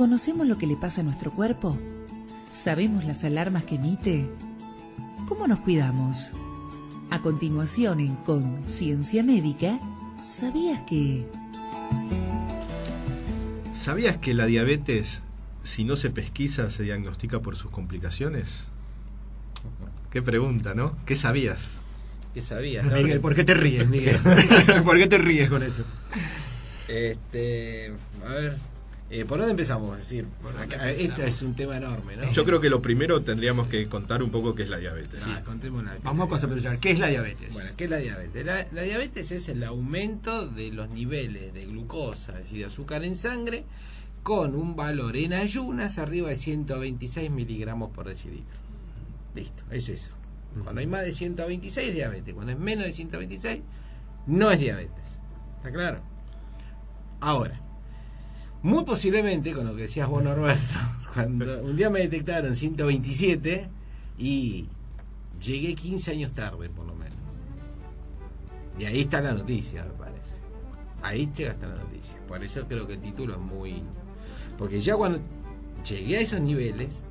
¿Conocemos lo que le pasa a nuestro cuerpo? ¿Sabemos las alarmas que emite? ¿Cómo nos cuidamos? A continuación en Con Ciencia Médica, ¿sabías que...? ¿Sabías que la diabetes, si no se pesquisa, se diagnostica por sus complicaciones? Qué pregunta, ¿no? ¿Qué sabías? ¿Qué sabías? ¿No? Miguel, ¿por qué te ríes, Miguel? ¿Por qué te ríes con eso? A ver, ¿por dónde empezamos? Es decir, este es un tema enorme, ¿no? Yo creo que lo primero tendríamos que contar un poco qué es la diabetes. Contémosla. Vamos a conceptualizar. ¿Qué es la diabetes? Bueno, ¿qué es la diabetes? La diabetes es el aumento de los niveles de glucosa, es decir, de azúcar en sangre, con un valor en ayunas arriba de 126 miligramos por decilitro. Listo, es eso. Cuando hay más de 126 es diabetes. Cuando es menos de 126 no es diabetes. ¿Está claro? Ahora, muy posiblemente, con lo que decías vos, Norberto, cuando un día me detectaron 127 y llegué 15 años tarde, por lo menos. Y ahí está la noticia, me parece. Ahí llega hasta la noticia. Por eso creo que el título es muy... Porque ya cuando llegué a esos niveles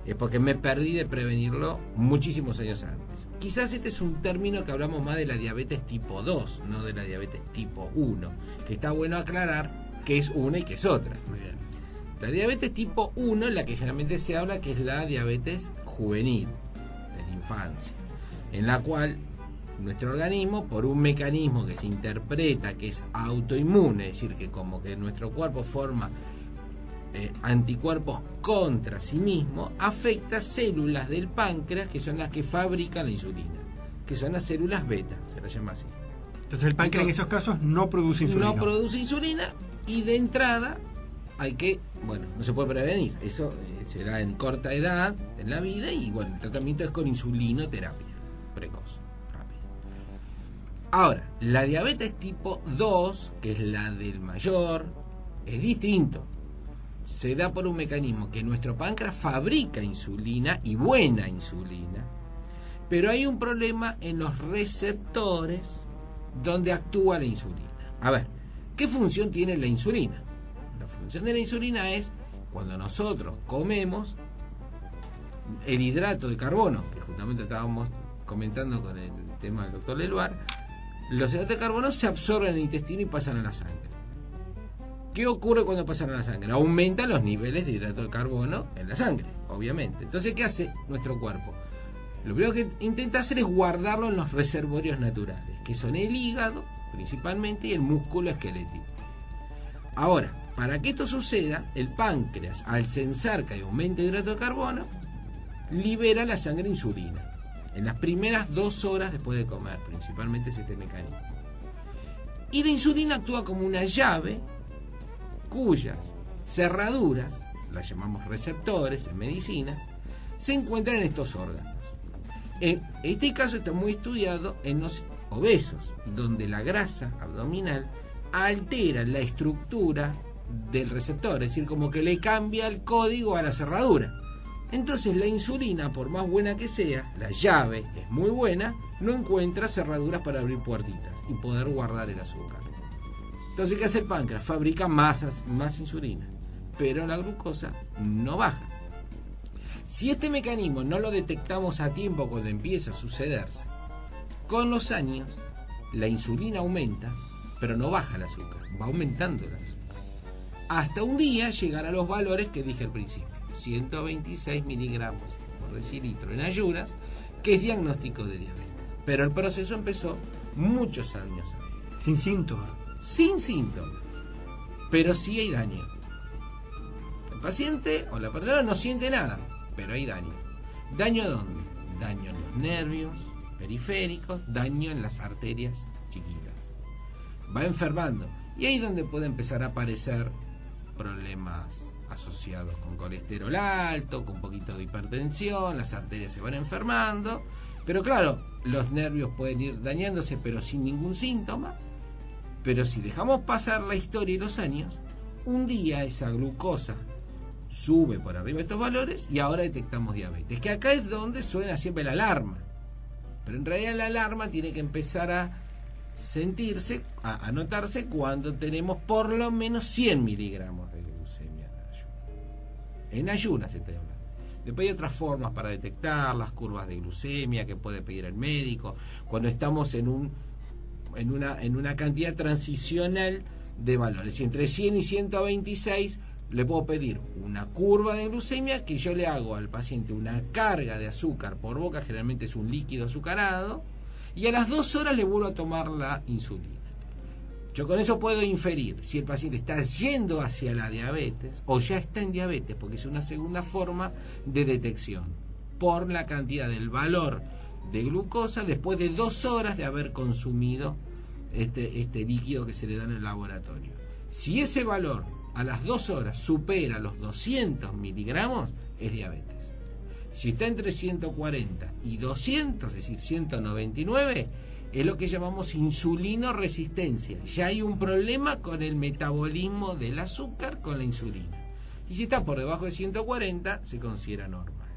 es porque me perdí de prevenirlo muchísimos años antes. Quizás este es un término que hablamos más de la diabetes tipo 2, no de la diabetes tipo 1, que está bueno aclarar que es una y que es otra. Muy bien. La diabetes tipo 1 es la que generalmente se habla, que es la diabetes juvenil, de la infancia, en la cual nuestro organismo, por un mecanismo que se interpreta que es autoinmune, es decir, que como que nuestro cuerpo forma anticuerpos contra sí mismo, afecta células del páncreas que son las que fabrican la insulina, que son las células beta, se las llama así. Entonces el páncreas en esos casos no produce insulina. No produce insulina y de entrada hay que, no se puede prevenir, eso se da en corta edad en la vida y el tratamiento es con insulinoterapia precoz, rápida. Ahora, la diabetes tipo 2, que es la del mayor, es distinto. Se da por un mecanismo que nuestro páncreas fabrica insulina y buena insulina, pero hay un problema en los receptores donde actúa la insulina. A ver, ¿qué función tiene la insulina? La función de la insulina es cuando nosotros comemos el hidrato de carbono, que justamente estábamos comentando con el tema del doctor Leluar, los hidratos de carbono se absorben en el intestino y pasan a la sangre. ¿Qué ocurre cuando pasan a la sangre? Aumentan los niveles de hidrato de carbono en la sangre, obviamente. Entonces, ¿qué hace nuestro cuerpo? Lo primero que intenta hacer es guardarlo en los reservorios naturales, que son el hígado, principalmente, y el músculo esquelético. Ahora, para que esto suceda, el páncreas, al censar que aumenta el hidrato de carbono, libera la sangre insulina. En las primeras 2 horas después de comer, principalmente es este mecanismo. Y la insulina actúa como una llave cuyas cerraduras, las llamamos receptores en medicina, se encuentran en estos órganos. En este caso está muy estudiado en los obesos, donde la grasa abdominal altera la estructura del receptor, es decir, como que le cambia el código a la cerradura. Entonces la insulina, por más buena que sea, la llave es muy buena, no encuentra cerraduras para abrir puertitas y poder guardar el azúcar. Entonces, ¿qué hace el páncreas? Fabrica más insulina, pero la glucosa no baja. Si este mecanismo no lo detectamos a tiempo cuando empieza a sucederse, con los años la insulina aumenta, pero no baja el azúcar, va aumentando el azúcar. Hasta un día llegar a los valores que dije al principio, 126 miligramos por decilitro en ayunas, que es diagnóstico de diabetes. Pero el proceso empezó muchos años antes. Sin síntomas. Sin síntomas, pero sí hay daño. El paciente o la persona no siente nada, pero hay daño. ¿Daño dónde? Daño en los nervios periféricos, daño en las arterias chiquitas. Va enfermando y ahí es donde puede empezar a aparecer problemas asociados con colesterol alto, con un poquito de hipertensión, las arterias se van enfermando, pero claro, los nervios pueden ir dañándose pero sin ningún síntoma. Pero si dejamos pasar la historia y los años, un día esa glucosa sube por arriba de estos valores y ahora detectamos diabetes. Que acá es donde suena siempre la alarma. Pero en realidad la alarma tiene que empezar a sentirse, a notarse cuando tenemos por lo menos 100 miligramos de glucemia en ayuno. En ayunas estoy hablando. Después hay otras formas para detectar las curvas de glucemia que puede pedir el médico. Cuando estamos en una cantidad transicional de valores. Si entre 100 y 126 le puedo pedir una curva de glucemia que yo le hago al paciente una carga de azúcar por boca, generalmente es un líquido azucarado, y a las 2 horas le vuelvo a tomar la insulina. Yo con eso puedo inferir si el paciente está yendo hacia la diabetes o ya está en diabetes, porque es una segunda forma de detección por la cantidad del valor de glucosa después de 2 horas de haber consumido este líquido que se le da en el laboratorio. Si ese valor a las 2 horas supera los 200 miligramos, es diabetes. Si está entre 140 y 200, es decir, 199, es lo que llamamos insulinoresistencia. Ya hay un problema con el metabolismo del azúcar con la insulina. Y si está por debajo de 140, se considera normal.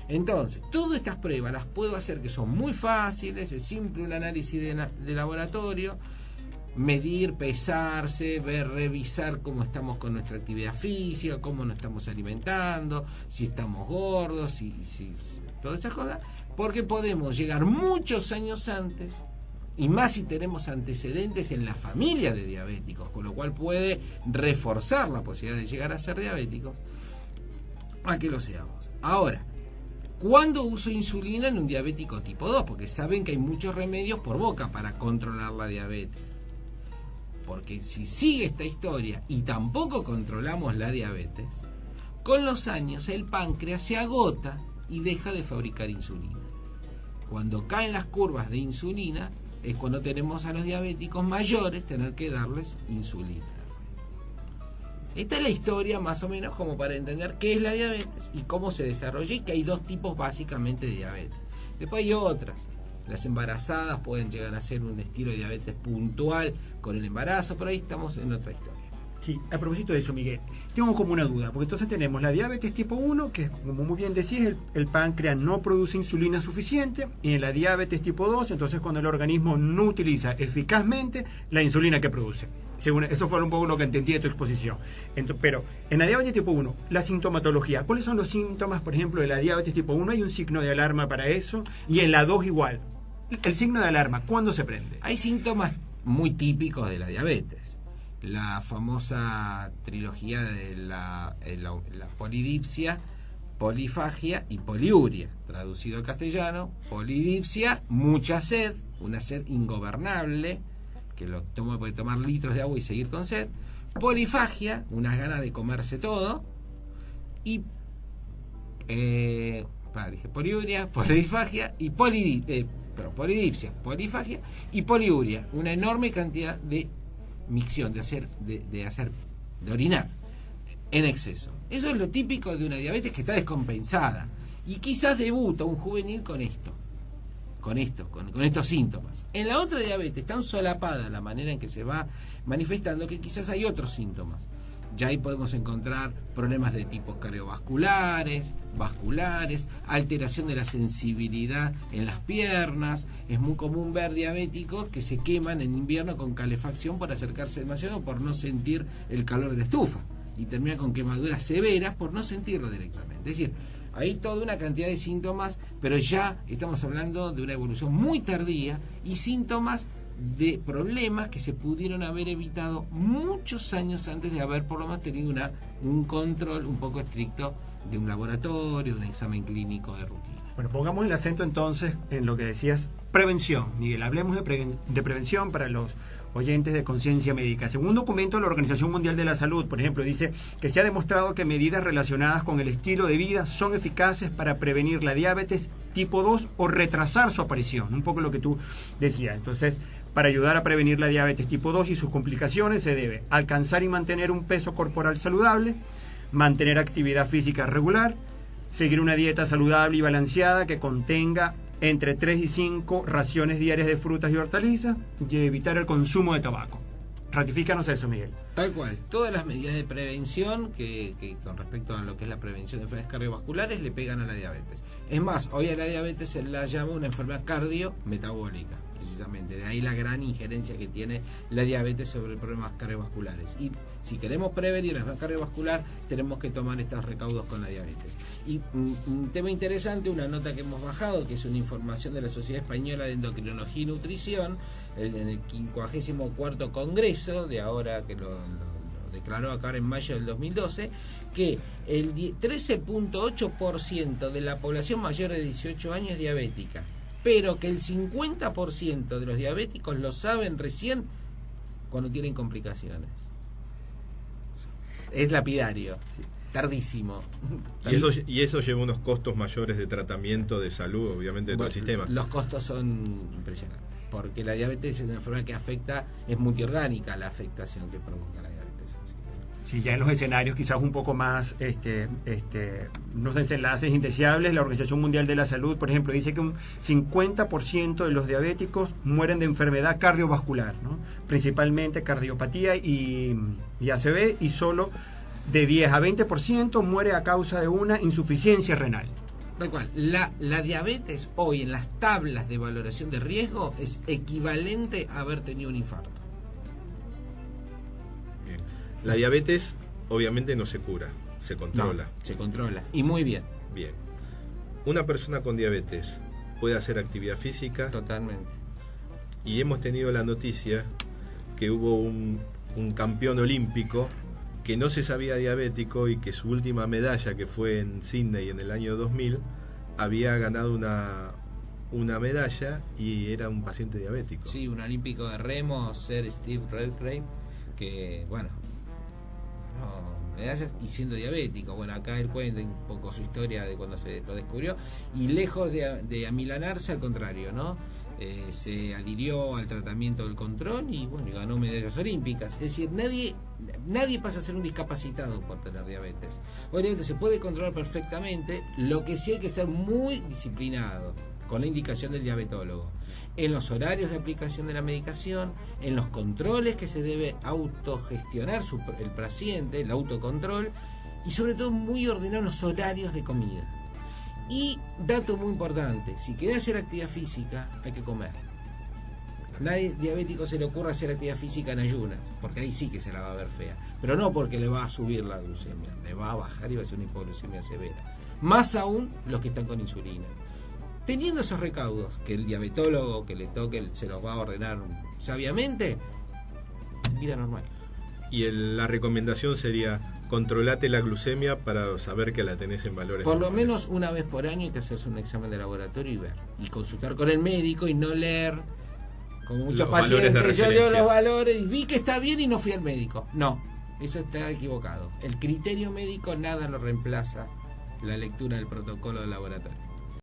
Entonces, todas estas pruebas las puedo hacer, que son muy fáciles, es simple un análisis de laboratorio, medir, pesarse, revisar cómo estamos con nuestra actividad física, cómo nos estamos alimentando, si estamos gordos, si todas esas cosas, porque podemos llegar muchos años antes, y más si tenemos antecedentes en la familia de diabéticos, con lo cual puede reforzar la posibilidad de llegar a ser diabéticos, a que lo seamos. Ahora, ¿cuándo uso insulina en un diabético tipo 2? Porque saben que hay muchos remedios por boca para controlar la diabetes. Porque si sigue esta historia y tampoco controlamos la diabetes, con los años el páncreas se agota y deja de fabricar insulina. Cuando caen las curvas de insulina es cuando tenemos a los diabéticos mayores tener que darles insulina. Esta es la historia más o menos como para entender qué es la diabetes y cómo se desarrolla, y que hay 2 tipos básicamente de diabetes. Después hay otras. Las embarazadas pueden llegar a ser un estilo de diabetes puntual con el embarazo, pero ahí estamos en otra historia. Sí, a propósito de eso, Miguel, tengo como una duda, porque entonces tenemos la diabetes tipo 1, que como muy bien decís, el páncreas no produce insulina suficiente, y en la diabetes tipo 2, entonces cuando el organismo no utiliza eficazmente la insulina que produce. Según, eso fue un poco lo que entendí de tu exposición. Pero en la diabetes tipo 1, la sintomatología, ¿cuáles son los síntomas, por ejemplo, de la diabetes tipo 1? ¿Hay un signo de alarma para eso? Y en la 2 igual. El signo de alarma, ¿cuándo se prende? Hay síntomas muy típicos de la diabetes. La famosa trilogía de la polidipsia, polifagia y poliuria. Traducido al castellano, polidipsia, mucha sed, una sed ingobernable, que puede tomar litros de agua y seguir con sed. Polifagia, unas ganas de comerse todo. Y dije poliuria, polifagia y polidipsia, polifagia y poliuria, una enorme cantidad de micción, de orinar en exceso. Eso es lo típico de una diabetes que está descompensada, y quizás debuta un juvenil con estos síntomas. En la otra diabetes tan solapada la manera en que se va manifestando, que quizás hay otros síntomas. Ya ahí podemos encontrar problemas de tipos cardiovasculares, vasculares, alteración de la sensibilidad en las piernas. Es muy común ver diabéticos que se queman en invierno con calefacción por acercarse demasiado, por no sentir el calor de la estufa, y termina con quemaduras severas por no sentirlo directamente. Es decir, hay toda una cantidad de síntomas, pero ya estamos hablando de una evolución muy tardía y síntomas de problemas que se pudieron haber evitado muchos años antes de haber por lo menos tenido un control un poco estricto de un laboratorio, de un examen clínico de rutina. Bueno, pongamos el acento entonces en lo que decías, prevención. Miguel, hablemos de prevención para los oyentes de Conciencia Médica. Según un documento de la Organización Mundial de la Salud, por ejemplo, dice que se ha demostrado que medidas relacionadas con el estilo de vida son eficaces para prevenir la diabetes tipo 2 o retrasar su aparición. Un poco lo que tú decías. Entonces, para ayudar a prevenir la diabetes tipo 2 y sus complicaciones se debe alcanzar y mantener un peso corporal saludable, mantener actividad física regular, seguir una dieta saludable y balanceada que contenga entre 3 y 5 raciones diarias de frutas y hortalizas, y evitar el consumo de tabaco. Ratifícanos eso, Miguel. Tal cual. Todas las medidas de prevención que con respecto a lo que es la prevención de enfermedades cardiovasculares le pegan a la diabetes. Es más, hoy a la diabetes se la llama una enfermedad cardiometabólica. precisamente. De ahí la gran injerencia que tiene la diabetes sobre problemas cardiovasculares. Y si queremos prevenir la enfermedad cardiovascular, tenemos que tomar estos recaudos con la diabetes. Y un tema interesante, una nota que hemos bajado, que es una información de la Sociedad Española de Endocrinología y Nutrición, en el 54º Congreso, de ahora que lo declaró acá en mayo del 2012, que el 13.8% de la población mayor de 18 años es diabética, pero que el 50% de los diabéticos lo saben recién cuando tienen complicaciones. Es lapidario, tardísimo. Y eso lleva unos costos mayores de tratamiento, de salud, obviamente, de todo el sistema. Los costos son impresionantes, porque la diabetes es una enfermedad que afecta, es multiorgánica la afectación que provoca la diabetes. Sí, ya en los escenarios quizás un poco más, unos desenlaces indeseables, la Organización Mundial de la Salud, por ejemplo, dice que un 50% de los diabéticos mueren de enfermedad cardiovascular, ¿no? Principalmente cardiopatía y ACV, y solo de 10 a 20% muere a causa de una insuficiencia renal. Tal cual. La diabetes hoy en las tablas de valoración de riesgo es equivalente a haber tenido un infarto. Bien. La diabetes obviamente no se cura, se controla. No, se controla, y muy bien. Bien. Una persona con diabetes puede hacer actividad física. Totalmente. Y hemos tenido la noticia que hubo un campeón olímpico que no se sabía diabético y que su última medalla, que fue en Sydney en el año 2000, había ganado una medalla y era un paciente diabético. Sí, un olímpico de remo, Sir Steve Redgrave, que, bueno, medallas y siendo diabético. Bueno, acá él cuenta un poco su historia de cuando se lo descubrió, y lejos de amilanarse, al contrario, ¿no? Se adhirió al tratamiento del control y bueno, ganó medallas olímpicas. Es decir, nadie pasa a ser un discapacitado por tener diabetes. Obviamente se puede controlar perfectamente, lo que sí hay que ser muy disciplinado, con la indicación del diabetólogo, en los horarios de aplicación de la medicación, en los controles que se debe autogestionar el paciente, el autocontrol, y sobre todo muy ordenado en los horarios de comida. Y dato muy importante, si querés hacer actividad física, hay que comer. Nadie diabético se le ocurre hacer actividad física en ayunas, porque ahí sí que se la va a ver fea. Pero no porque le va a subir la glucemia, le va a bajar y va a ser una hipoglucemia severa. Más aún los que están con insulina. Teniendo esos recaudos, que el diabetólogo que le toque se los va a ordenar sabiamente, vida normal. Y la recomendación sería: controlate la glucemia para saber que la tenés en valores por lo normales. menos una vez por año hay que hacerse un examen de laboratorio y ver, y consultar con el médico, y no leer como muchos pacientes. Yo leo los valores y vi que está bien y no fui al médico. No, eso está equivocado. El criterio médico nada lo reemplaza la lectura del protocolo del laboratorio.